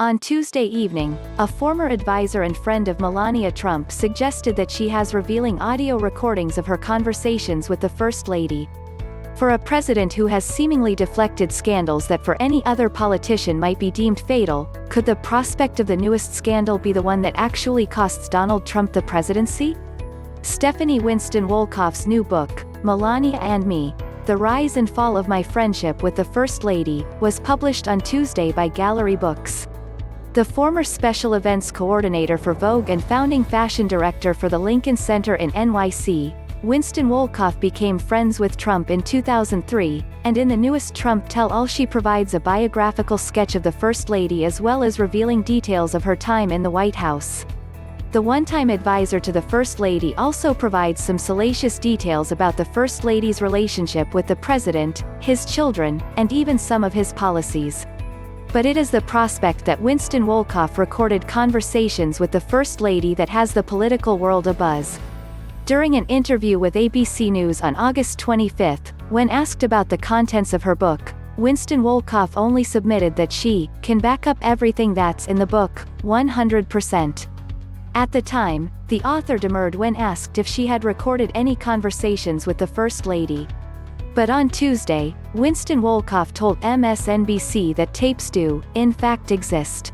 On Tuesday evening, a former advisor and friend of Melania Trump suggested that she has revealing audio recordings of her conversations with the First Lady. For a president who has seemingly deflected scandals that for any other politician might be deemed fatal, could the prospect of the newest scandal be the one that actually costs Donald Trump the presidency? Stephanie Winston Wolkoff's new book, Melania and Me, The Rise and Fall of My Friendship with the First Lady, was published on Tuesday by Gallery Books. The former special events coordinator for Vogue and founding fashion director for the Lincoln Center in NYC, Winston Wolkoff became friends with Trump in 2003, and in the newest Trump Tell-All she provides a biographical sketch of the First Lady as well as revealing details of her time in the White House. The one-time advisor to the First Lady also provides some salacious details about the First Lady's relationship with the president, his children, and even some of his policies. But it is the prospect that Winston Wolkoff recorded conversations with the First Lady that has the political world abuzz. During an interview with ABC News on August 25, when asked about the contents of her book, Winston Wolkoff only submitted that she can back up everything that's in the book, 100%. At the time, the author demurred when asked if she had recorded any conversations with the First Lady. But on Tuesday, Winston Wolkoff told MSNBC that tapes do, in fact, exist.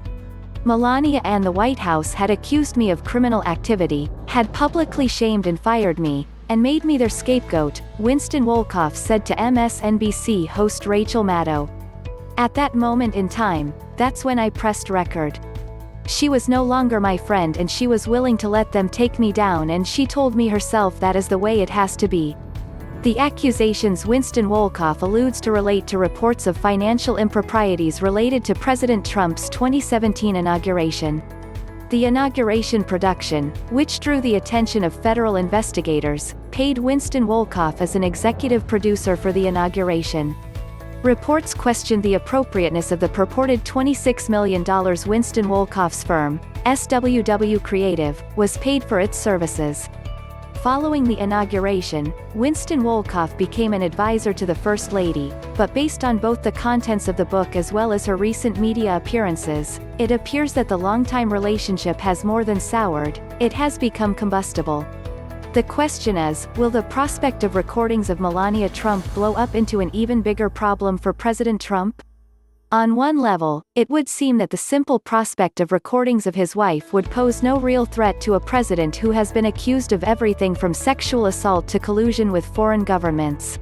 Melania and the White House had accused me of criminal activity, had publicly shamed and fired me, and made me their scapegoat, Winston Wolkoff said to MSNBC host Rachel Maddow. At that moment in time, that's when I pressed record. She was no longer my friend and she was willing to let them take me down, and she told me herself that is the way it has to be. The accusations Winston Wolkoff alludes to relate to reports of financial improprieties related to President Trump's 2017 inauguration. The inauguration production, which drew the attention of federal investigators, paid Winston Wolkoff as an executive producer for the inauguration. Reports questioned the appropriateness of the purported $26 million Winston Wolkoff's firm, SWW Creative, was paid for its services. Following the inauguration, Winston Wolkoff became an advisor to the First Lady, but based on both the contents of the book as well as her recent media appearances, it appears that the longtime relationship has more than soured, it has become combustible. The question is, will the prospect of recordings of Melania Trump blow up into an even bigger problem for President Trump? On one level, it would seem that the simple prospect of recordings of his wife would pose no real threat to a president who has been accused of everything from sexual assault to collusion with foreign governments.